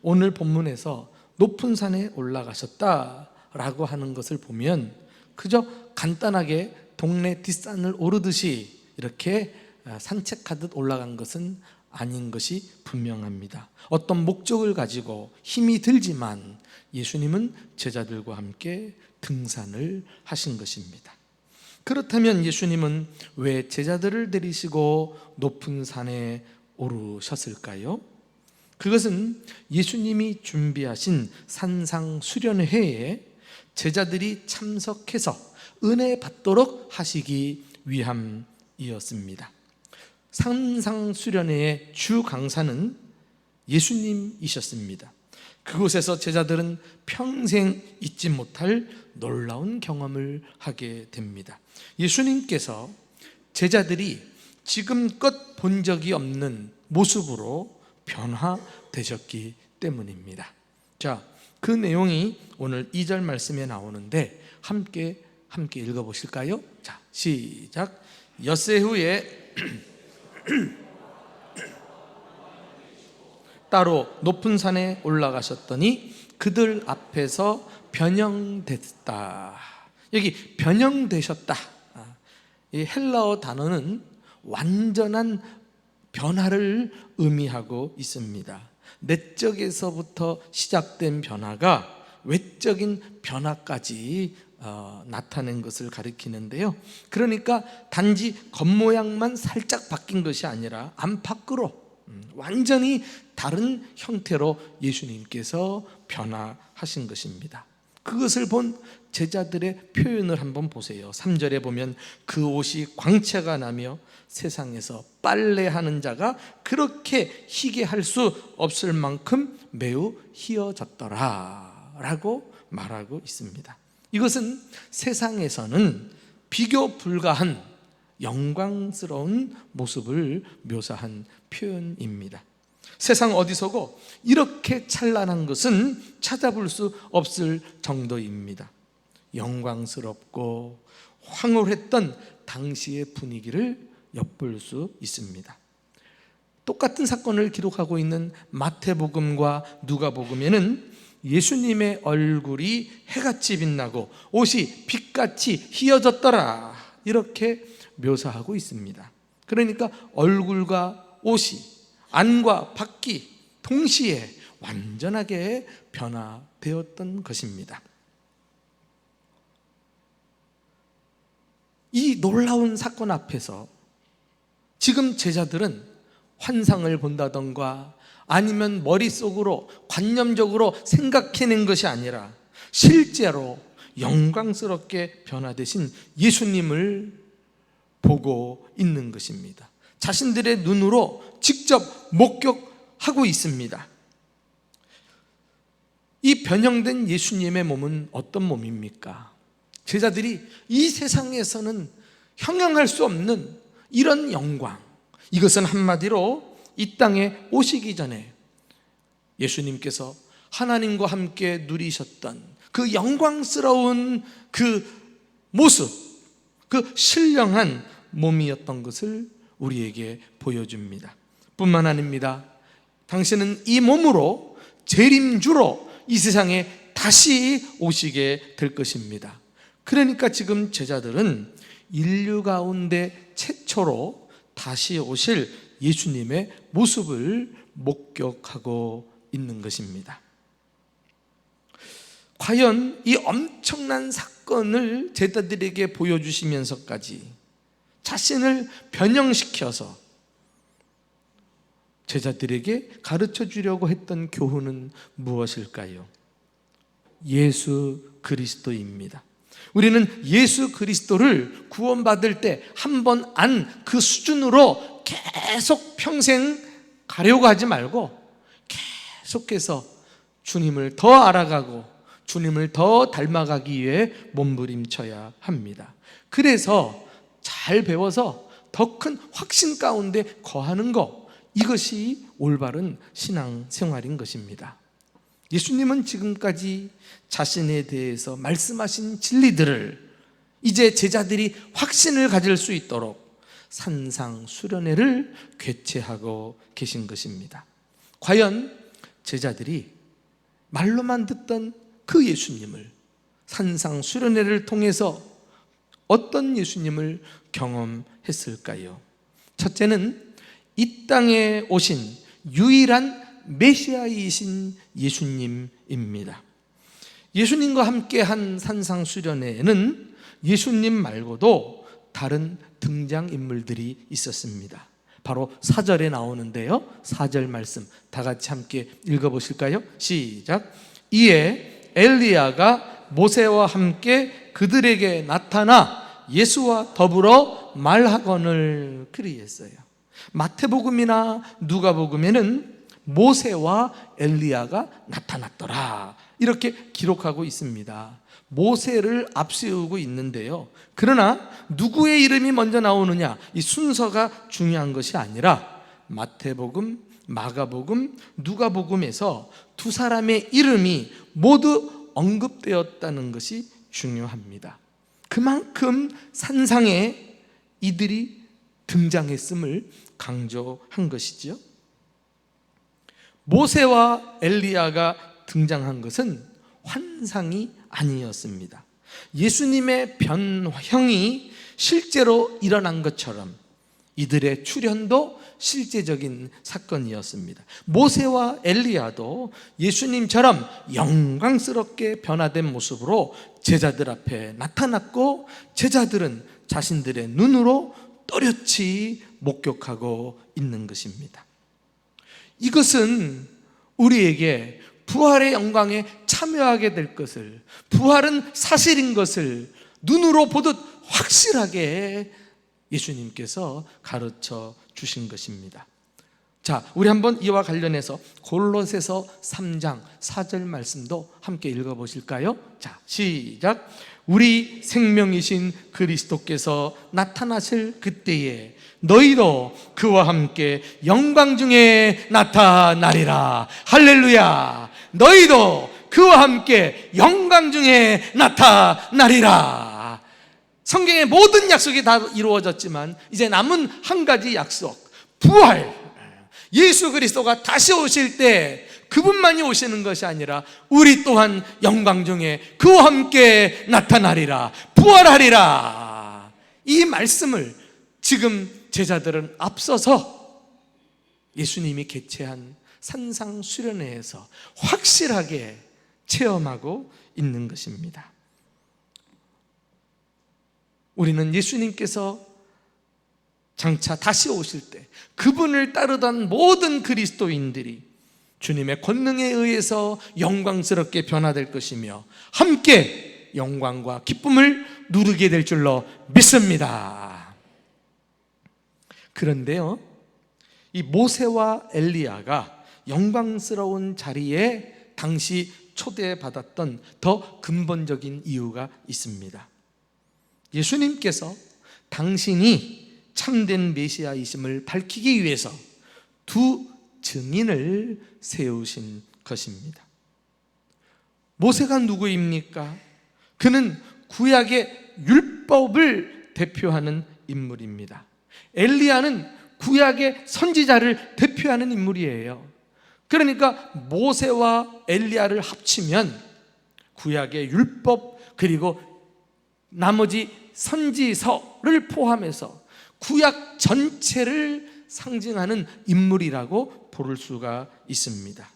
오늘 본문에서 높은 산에 올라가셨다라고 하는 것을 보면 그저 간단하게 동네 뒷산을 오르듯이 이렇게 산책하듯 올라간 것은 아닌 것이 분명합니다. 어떤 목적을 가지고 힘이 들지만 예수님은 제자들과 함께 등산을 하신 것입니다. 그렇다면 예수님은 왜 제자들을 데리시고 높은 산에 오르셨을까요? 그것은 예수님이 준비하신 산상수련회에 제자들이 참석해서 은혜 받도록 하시기 위함이었습니다. 산상수련회의 주 강사는 예수님이셨습니다. 그곳에서 제자들은 평생 잊지 못할 놀라운 경험을 하게 됩니다. 예수님께서 제자들이 지금껏 본 적이 없는 모습으로 변화되셨기 때문입니다. 자, 그 내용이 오늘 2절 말씀에 나오는데 함께 읽어보실까요? 자, 시작. 엿새 후에 따로 높은 산에 올라가셨더니 그들 앞에서 변형됐다. 여기 변형되셨다. 이 헬라어 단어는 완전한 변화를 의미하고 있습니다. 내적에서부터 시작된 변화가 외적인 변화까지 나타낸 것을 가리키는데요. 그러니까 단지 겉모양만 살짝 바뀐 것이 아니라 안팎으로 완전히 다른 형태로 예수님께서 변화하신 것입니다. 그것을 본 제자들의 표현을 한번 보세요. 3절에 보면 그 옷이 광채가 나며 세상에서 빨래하는 자가 그렇게 희게 할 수 없을 만큼 매우 희어졌더라 라고 말하고 있습니다. 이것은 세상에서는 비교 불가한 영광스러운 모습을 묘사한 표현입니다. 세상 어디서고 이렇게 찬란한 것은 찾아볼 수 없을 정도입니다. 영광스럽고 황홀했던 당시의 분위기를 엿볼 수 있습니다. 똑같은 사건을 기록하고 있는 마태복음과 누가복음에는 예수님의 얼굴이 해같이 빛나고 옷이 빛같이 희어졌더라 이렇게 묘사하고 있습니다. 그러니까 얼굴과 옷이 안과 밖이 동시에 완전하게 변화되었던 것입니다. 이 놀라운 사건 앞에서 지금 제자들은 환상을 본다던가 아니면 머릿속으로 관념적으로 생각해낸 것이 아니라 실제로 영광스럽게 변화되신 예수님을 보고 있는 것입니다. 자신들의 눈으로 직접 목격하고 있습니다. 이 변형된 예수님의 몸은 어떤 몸입니까? 제자들이 이 세상에서는 형용할 수 없는 이런 영광, 이것은 한마디로 이 땅에 오시기 전에 예수님께서 하나님과 함께 누리셨던 그 영광스러운 그 모습, 그 신령한 몸이었던 것을 우리에게 보여줍니다. 뿐만 아닙니다. 당신은 이 몸으로 재림주로 이 세상에 다시 오시게 될 것입니다. 그러니까 지금 제자들은 인류 가운데 최초로 다시 오실 예수님의 모습을 목격하고 있는 것입니다. 과연 이 엄청난 사건을 제자들에게 보여주시면서까지 자신을 변형시켜서 제자들에게 가르쳐 주려고 했던 교훈은 무엇일까요? 예수 그리스도입니다. 우리는 예수 그리스도를 구원받을 때 한 번 안 그 수준으로 계속 평생 가려고 하지 말고 계속해서 주님을 더 알아가고 주님을 더 닮아가기 위해 몸부림쳐야 합니다. 그래서 잘 배워서 더 큰 확신 가운데 거하는 것, 이것이 올바른 신앙생활인 것입니다. 예수님은 지금까지 자신에 대해서 말씀하신 진리들을 이제 제자들이 확신을 가질 수 있도록 산상수련회를 개최하고 계신 것입니다. 과연 제자들이 말로만 듣던 그 예수님을 산상수련회를 통해서 어떤 예수님을 경험했을까요? 첫째는 이 땅에 오신 유일한 메시아이신 예수님입니다. 예수님과 함께 한 산상수련회에는 예수님 말고도 다른 등장인물들이 있었습니다. 바로 4절에 나오는데요, 4절 말씀 다 같이 함께 읽어보실까요? 시작. 이에 엘리야가 모세와 함께 그들에게 나타나 예수와 더불어 말하거늘 그리했어요. 마태복음이나 누가복음에는 모세와 엘리야가 나타났더라 이렇게 기록하고 있습니다. 모세를 앞세우고 있는데요, 그러나 누구의 이름이 먼저 나오느냐, 이 순서가 중요한 것이 아니라 마태복음, 마가복음, 누가복음에서 두 사람의 이름이 모두 언급되었다는 것이 중요합니다. 그만큼 산상에 이들이 등장했음을 강조한 것이지요. 모세와 엘리야가 등장한 것은 환상이 아니었습니다. 예수님의 변형이 실제로 일어난 것처럼 이들의 출현도 실제적인 사건이었습니다. 모세와 엘리야도 예수님처럼 영광스럽게 변화된 모습으로 제자들 앞에 나타났고, 제자들은 자신들의 눈으로 또렷이 목격하고 있는 것입니다. 이것은 우리에게 부활의 영광에 참여하게 될 것을, 부활은 사실인 것을 눈으로 보듯 확실하게 예수님께서 가르쳐 주신 것입니다. 자, 우리 한번 이와 관련해서 골로새서 3장 4절 말씀도 함께 읽어보실까요? 자, 시작. 우리 생명이신 그리스도께서 나타나실 그때에 너희도 그와 함께 영광 중에 나타나리라. 할렐루야. 너희도 그와 함께 영광 중에 나타나리라. 성경의 모든 약속이 다 이루어졌지만 이제 남은 한 가지 약속, 부활. 예수 그리스도가 다시 오실 때 그분만이 오시는 것이 아니라 우리 또한 영광 중에 그와 함께 나타나리라, 부활하리라. 이 말씀을 지금 제자들은 앞서서 예수님이 개최한 산상수련회에서 확실하게 체험하고 있는 것입니다. 우리는 예수님께서 장차 다시 오실 때 그분을 따르던 모든 그리스도인들이 주님의 권능에 의해서 영광스럽게 변화될 것이며 함께 영광과 기쁨을 누리게 될 줄로 믿습니다. 그런데요, 이 모세와 엘리야가 영광스러운 자리에 당시 초대받았던 더 근본적인 이유가 있습니다. 예수님께서 당신이 참된 메시아이심을 밝히기 위해서 두 증인을 세우신 것입니다. 모세가 누구입니까? 그는 구약의 율법을 대표하는 인물입니다. 엘리야는 구약의 선지자를 대표하는 인물이에요. 그러니까 모세와 엘리야를 합치면 구약의 율법 그리고 나머지 선지서를 포함해서 구약 전체를 상징하는 인물이라고 부를 수가 있습니다.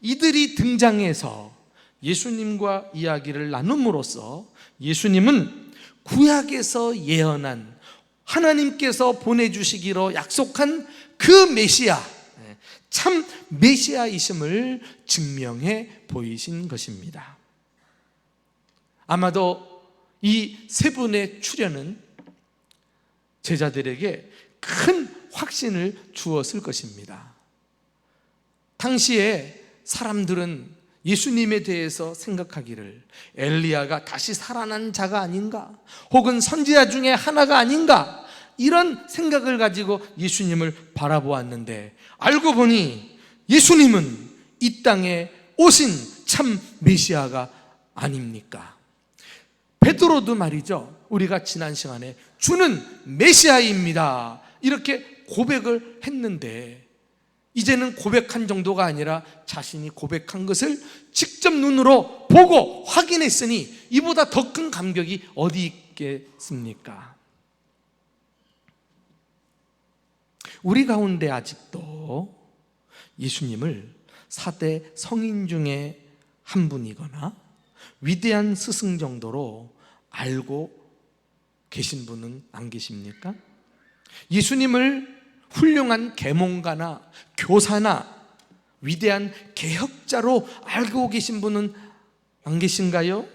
이들이 등장해서 예수님과 이야기를 나눔으로써 예수님은 구약에서 예언한 하나님께서 보내주시기로 약속한 그 메시아, 참 메시아이심을 증명해 보이신 것입니다. 아마도 이 세 분의 출현은 제자들에게 큰 확신을 주었을 것입니다. 당시에 사람들은 예수님에 대해서 생각하기를 엘리야가 다시 살아난 자가 아닌가, 혹은 선지자 중에 하나가 아닌가, 이런 생각을 가지고 예수님을 바라보았는데 알고 보니 예수님은 이 땅에 오신 참 메시아가 아닙니까? 베드로도 말이죠, 우리가 지난 시간에 주는 메시아입니다 이렇게 고백을 했는데 이제는 고백한 정도가 아니라 자신이 고백한 것을 직접 눈으로 보고 확인했으니 이보다 더 큰 감격이 어디 있겠습니까? 우리 가운데 아직도 예수님을 4대 성인 중에 한 분이거나 위대한 스승 정도로 알고 계신 분은 안 계십니까? 예수님을 훌륭한 계몽가나 교사나 위대한 개혁자로 알고 계신 분은 안 계신가요?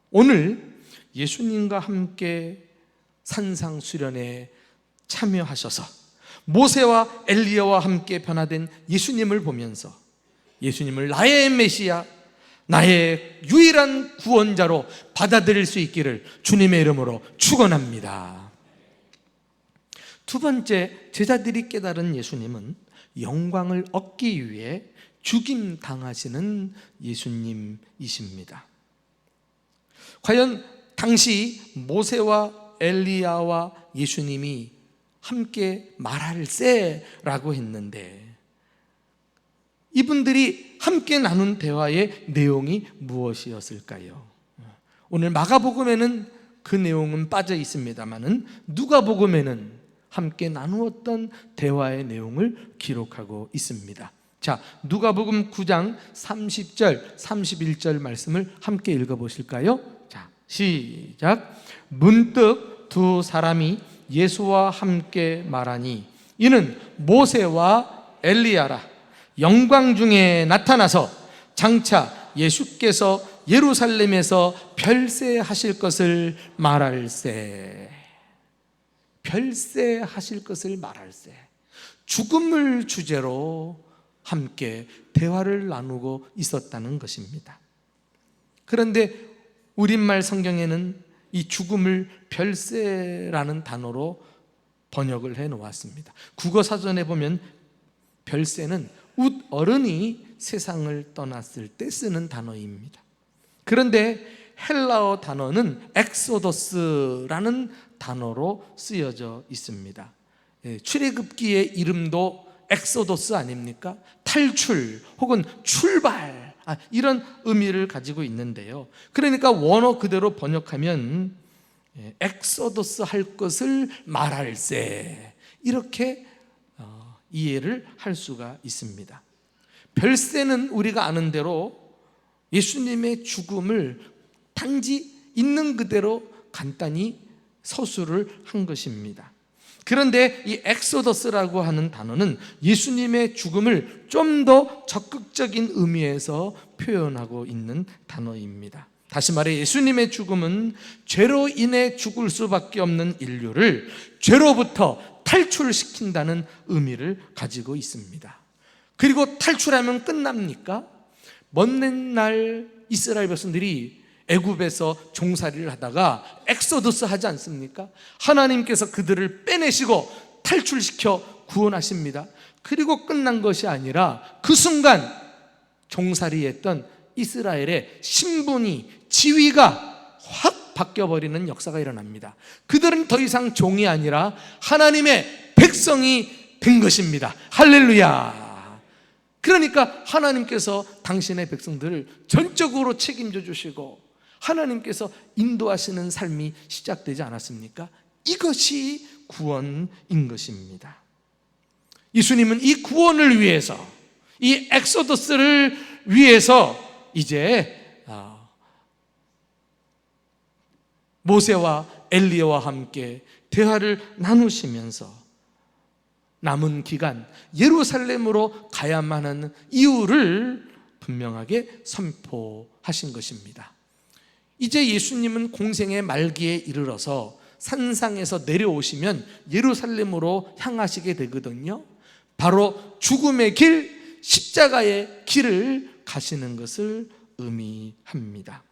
오늘 예수님과 함께 산상수련에 참여하셔서 모세와 엘리야와 함께 변화된 예수님을 보면서 예수님을 나의 메시아, 나의 유일한 구원자로 받아들일 수 있기를 주님의 이름으로 축원합니다. 두 번째, 제자들이 깨달은 예수님은 영광을 얻기 위해 죽임 당하시는 예수님이십니다. 과연 당시 모세와 엘리야와 예수님이 함께 말할세라고 했는데 이분들이 함께 나눈 대화의 내용이 무엇이었을까요? 오늘 마가복음에는 그 내용은 빠져 있습니다만은 누가복음에는 함께 나누었던 대화의 내용을 기록하고 있습니다. 자, 누가복음 9장 30절, 31절 말씀을 함께 읽어보실까요? 자, 시작. 문득 두 사람이 예수와 함께 말하니 이는 모세와 엘리야라. 영광 중에 나타나서 장차 예수께서 예루살렘에서 별세하실 것을 말할세. 별세하실 것을 말할세. 죽음을 주제로 함께 대화를 나누고 있었다는 것입니다. 그런데 우리말 성경에는 이 죽음을 별세라는 단어로 번역을 해 놓았습니다. 국어사전에 보면 별세는 웃 어른이 세상을 떠났을 때 쓰는 단어입니다. 그런데 헬라어 단어는 엑소더스라는 단어로 쓰여져 있습니다. 출애굽기의 이름도 엑소더스 아닙니까? 탈출 혹은 출발, 이런 의미를 가지고 있는데요. 그러니까 원어 그대로 번역하면 엑소더스 할 것을 말할세, 이렇게 이해를 할 수가 있습니다. 별세는 우리가 아는 대로 예수님의 죽음을 단지 있는 그대로 간단히 서술을 한 것입니다. 그런데 이 엑소더스라고 하는 단어는 예수님의 죽음을 좀 더 적극적인 의미에서 표현하고 있는 단어입니다. 다시 말해 예수님의 죽음은 죄로 인해 죽을 수밖에 없는 인류를 죄로부터 탈출시킨다는 의미를 가지고 있습니다. 그리고 탈출하면 끝납니까? 먼 날 이스라엘 백성들이 애굽에서 종살이를 하다가 엑소더스 하지 않습니까? 하나님께서 그들을 빼내시고 탈출시켜 구원하십니다. 그리고 끝난 것이 아니라 그 순간 종살이했던 이스라엘의 신분이, 지위가 확 바뀌어버리는 역사가 일어납니다. 그들은 더 이상 종이 아니라 하나님의 백성이 된 것입니다. 할렐루야. 그러니까 하나님께서 당신의 백성들을 전적으로 책임져 주시고 하나님께서 인도하시는 삶이 시작되지 않았습니까? 이것이 구원인 것입니다. 예수님은 이 구원을 위해서, 이 엑소더스를 위해서 이제 모세와 엘리야와 함께 대화를 나누시면서 남은 기간 예루살렘으로 가야만 하는 이유를 분명하게 선포하신 것입니다. 이제 예수님은 공생의 말기에 이르러서 산상에서 내려오시면 예루살렘으로 향하시게 되거든요. 바로 죽음의 길, 십자가의 길을 가시는 것을 의미합니다.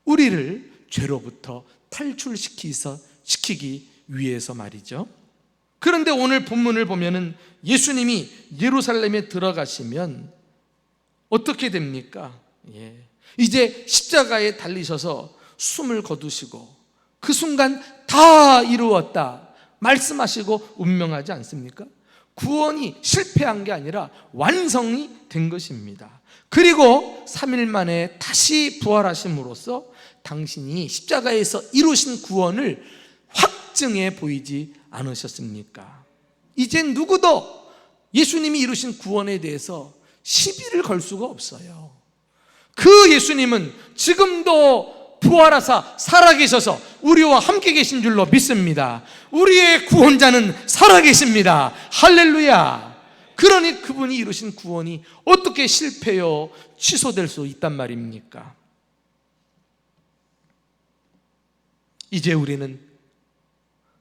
우리를 죄로부터 탈출시키기 위해서 말이죠. 그런데 오늘 본문을 보면은 예수님이 예루살렘에 들어가시면 어떻게 됩니까? 이제 십자가에 달리셔서 숨을 거두시고 그 순간 다 이루었다 말씀하시고 운명하지 않습니까? 구원이 실패한 게 아니라 완성이 된 것입니다. 그리고 3일 만에 다시 부활하심으로써 당신이 십자가에서 이루신 구원을 확증해 보이지 않으셨습니까? 이젠 누구도 예수님이 이루신 구원에 대해서 시비를 걸 수가 없어요. 그 예수님은 지금도 부활하사 살아계셔서 우리와 함께 계신 줄로 믿습니다. 우리의 구원자는 살아계십니다. 할렐루야. 그러니 그분이 이루신 구원이 어떻게 실패요 취소될 수 있단 말입니까? 이제 우리는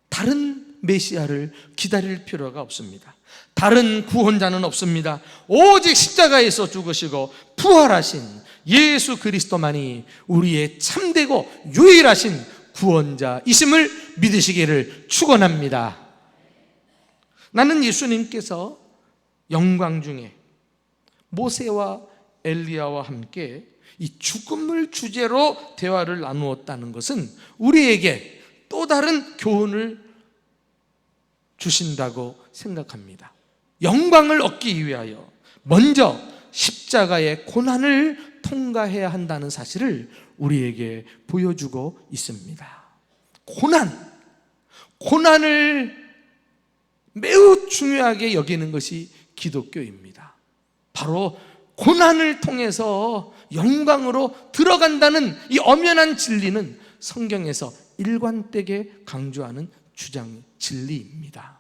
다른 메시아를 기다릴 필요가 없습니다. 다른 구원자는 없습니다. 오직 십자가에서 죽으시고 부활하신 예수 그리스도만이 우리의 참되고 유일하신 구원자이심을 믿으시기를 축원합니다. 나는 예수님께서 영광 중에 모세와 엘리야와 함께 이 죽음을 주제로 대화를 나누었다는 것은 우리에게 또 다른 교훈을 주신다고 생각합니다. 영광을 얻기 위하여 먼저 십자가의 고난을 통과해야 한다는 사실을 우리에게 보여주고 있습니다. 고난을 매우 중요하게 여기는 것이 기독교입니다. 바로 고난을 통해서 영광으로 들어간다는 이 엄연한 진리는 성경에서 일관되게 강조하는 주장 진리입니다.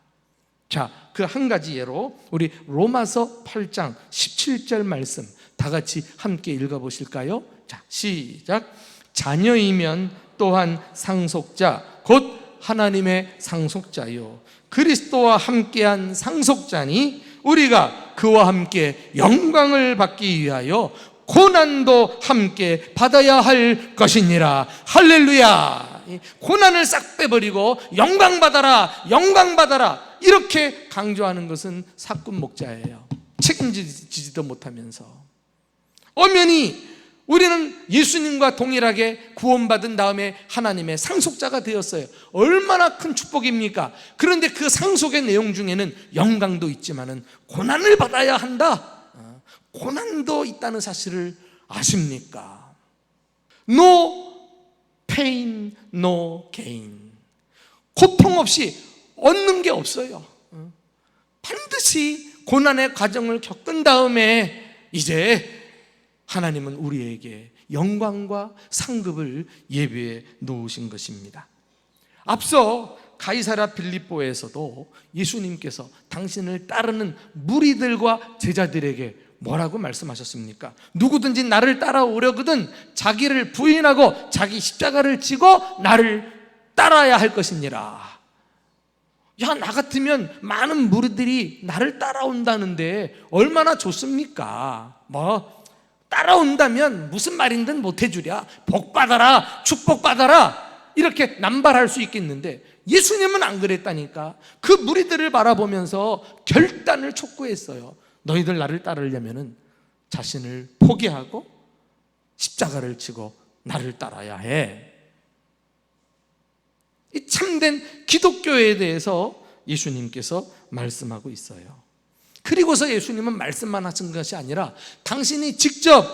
자, 그 한 가지 예로 우리 로마서 8장 17절 말씀 다 같이 함께 읽어보실까요? 자, 시작. 자녀이면 또한 상속자 곧 하나님의 상속자요 그리스도와 함께한 상속자니 우리가 그와 함께 영광을 받기 위하여 고난도 함께 받아야 할 것이니라. 할렐루야. 고난을 싹 빼버리고 영광 받아라, 영광 받아라 이렇게 강조하는 것은 사꾼 목자예요. 책임지지도 못하면서. 엄연히 우리는 예수님과 동일하게 구원받은 다음에 하나님의 상속자가 되었어요. 얼마나 큰 축복입니까? 그런데 그 상속의 내용 중에는 영광도 있지만은 고난을 받아야 한다. 고난도 있다는 사실을 아십니까? No pain, no gain. 고통 없이 얻는 게 없어요. 반드시 고난의 과정을 겪은 다음에 이제 하나님은 우리에게 영광과 상급을 예비해 놓으신 것입니다. 앞서 가이사랴 빌립보에서도 예수님께서 당신을 따르는 무리들과 제자들에게 뭐라고 말씀하셨습니까? 누구든지 나를 따라오려거든 자기를 부인하고 자기 십자가를 지고 나를 따라야 할 것이니라. 야, 나 같으면 많은 무리들이 나를 따라온다는데 얼마나 좋습니까? 따라온다면 무슨 말인든 못해주랴, 복받아라, 축복받아라 이렇게 남발할 수 있겠는데 예수님은 안 그랬다니까. 그 무리들을 바라보면서 결단을 촉구했어요. 너희들 나를 따르려면 자신을 포기하고 십자가를 지고 나를 따라야 해. 이 참된 기독교에 대해서 예수님께서 말씀하고 있어요. 그리고서 예수님은 말씀만 하신 것이 아니라 당신이 직접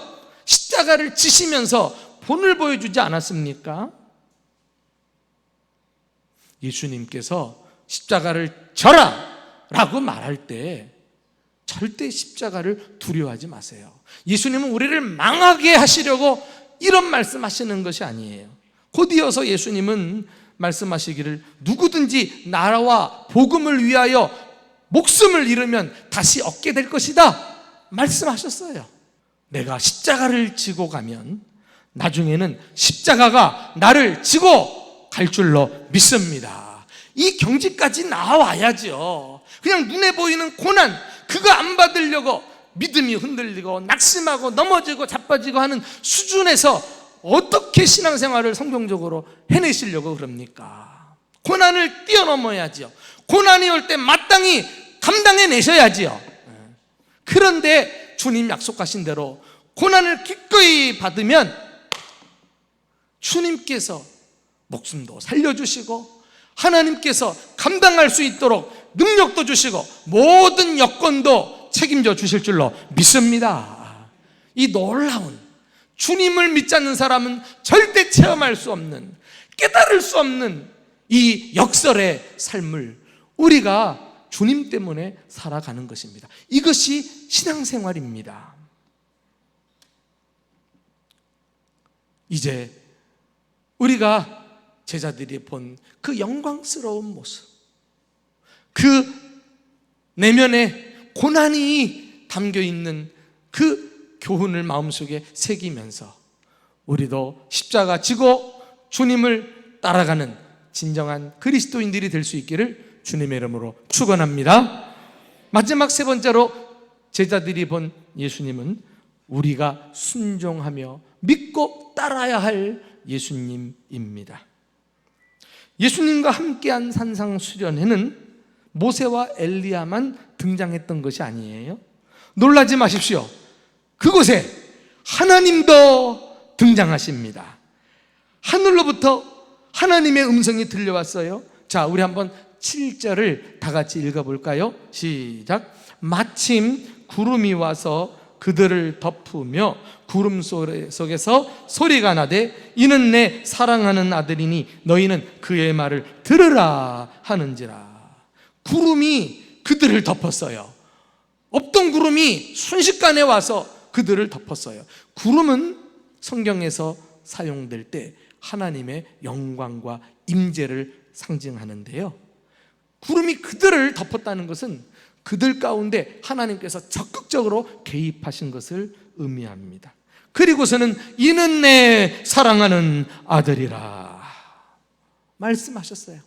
십자가를 지시면서 본을 보여주지 않았습니까? 예수님께서 십자가를 져라 라고 말할 때 절대 십자가를 두려워하지 마세요. 예수님은 우리를 망하게 하시려고 이런 말씀하시는 것이 아니에요. 곧 이어서 예수님은 말씀하시기를 누구든지 나라와 복음을 위하여 목숨을 잃으면 다시 얻게 될 것이다 말씀하셨어요. 내가 십자가를 지고 가면 나중에는 십자가가 나를 지고 갈 줄로 믿습니다. 이 경지까지 나와야죠. 그냥 눈에 보이는 고난 그거 안 받으려고 믿음이 흔들리고 낙심하고 넘어지고 자빠지고 하는 수준에서 어떻게 신앙생활을 성경적으로 해내시려고 그럽니까? 고난을 뛰어넘어야죠. 고난이 올 때 마땅히 감당해내셔야지요. 그런데 주님 약속하신 대로 고난을 기꺼이 받으면 주님께서 목숨도 살려주시고 하나님께서 감당할 수 있도록 능력도 주시고 모든 여건도 책임져 주실 줄로 믿습니다. 이 놀라운 주님을 믿지 않는 사람은 절대 체험할 수 없는, 깨달을 수 없는 이 역설의 삶을 우리가 주님 때문에 살아가는 것입니다. 이것이 신앙생활입니다. 이제 우리가 제자들이 본 그 영광스러운 모습, 그 내면에 고난이 담겨있는 그 교훈을 마음속에 새기면서 우리도 십자가 지고 주님을 따라가는 진정한 그리스도인들이 될 수 있기를 주님의 이름으로 축원합니다. 마지막 세 번째로 제자들이 본 예수님은 우리가 순종하며 믿고 따라야 할 예수님입니다. 예수님과 함께한 산상수련회는 모세와 엘리야만 등장했던 것이 아니에요. 놀라지 마십시오. 그곳에 하나님도 등장하십니다. 하늘로부터 하나님의 음성이 들려왔어요. 자, 우리 한번 7절을 다 같이 읽어볼까요? 시작. 마침 구름이 와서 그들을 덮으며 구름 속에서 소리가 나되 이는 내 사랑하는 아들이니 너희는 그의 말을 들으라 하는지라. 구름이 그들을 덮었어요. 없던 구름이 순식간에 와서 그들을 덮었어요. 구름은 성경에서 사용될 때 하나님의 영광과 임재를 상징하는데요, 구름이 그들을 덮었다는 것은 그들 가운데 하나님께서 적극적으로 개입하신 것을 의미합니다. 그리고서는 이는 내 사랑하는 아들이라 말씀하셨어요.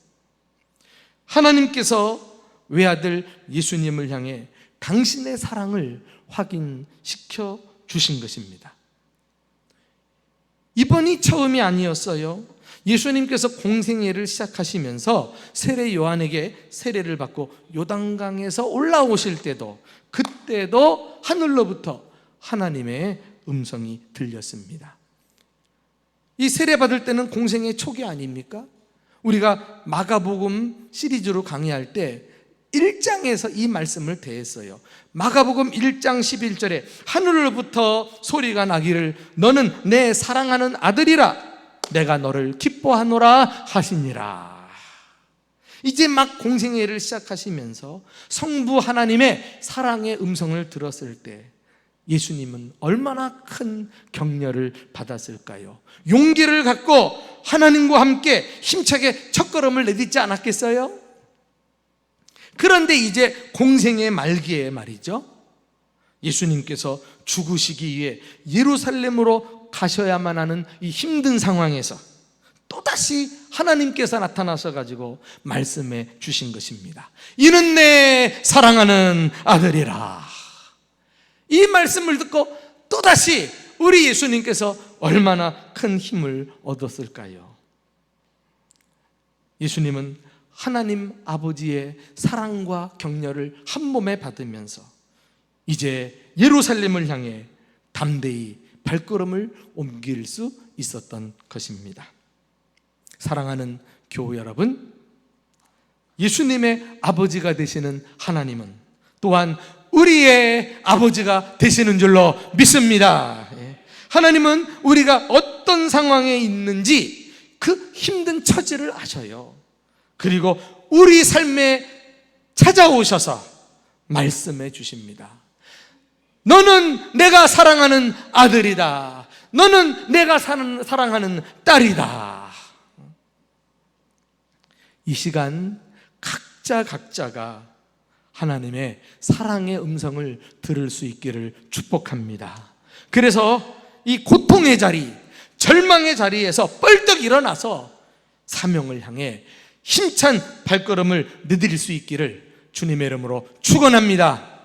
하나님께서 외아들 예수님을 향해 당신의 사랑을 확인시켜 주신 것입니다. 이번이 처음이 아니었어요. 예수님께서 공생애를 시작하시면서 세례 요한에게 세례를 받고 요단강에서 올라오실 때도, 그때도 하늘로부터 하나님의 음성이 들렸습니다. 이 세례 받을 때는 공생애 초기 아닙니까? 우리가 마가복음 시리즈로 강의할 때 1장에서 이 말씀을 대했어요. 마가복음 1장 11절에 하늘로부터 소리가 나기를 너는 내 사랑하는 아들이라 내가 너를 기뻐하노라 하시니라. 이제 막 공생애를 시작하시면서 성부 하나님의 사랑의 음성을 들었을 때 예수님은 얼마나 큰 격려를 받았을까요? 용기를 갖고 하나님과 함께 힘차게 첫걸음을 내딛지 않았겠어요? 그런데 이제 공생의 말기에 말이죠, 예수님께서 죽으시기 위해 예루살렘으로 가셔야만 하는 이 힘든 상황에서 또다시 하나님께서 나타나셔 가지고 말씀해 주신 것입니다. 이는 내 사랑하는 아들이라. 이 말씀을 듣고 또다시 우리 예수님께서 얼마나 큰 힘을 얻었을까요? 예수님은 하나님 아버지의 사랑과 격려를 한 몸에 받으면서 이제 예루살렘을 향해 담대히 발걸음을 옮길 수 있었던 것입니다. 사랑하는 교우 여러분, 예수님의 아버지가 되시는 하나님은 또한 우리의 아버지가 되시는 줄로 믿습니다. 하나님은 우리가 어떤 상황에 있는지 그 힘든 처지를 아셔요. 그리고 우리 삶에 찾아오셔서 말씀해 주십니다. 너는 내가 사랑하는 아들이다. 너는 내가 사랑하는 딸이다. 이 시간 각자가 하나님의 사랑의 음성을 들을 수 있기를 축복합니다. 그래서 이 고통의 자리, 절망의 자리에서 뻘떡 일어나서 사명을 향해 힘찬 발걸음을 내드릴 수 있기를 주님의 이름으로 축원합니다.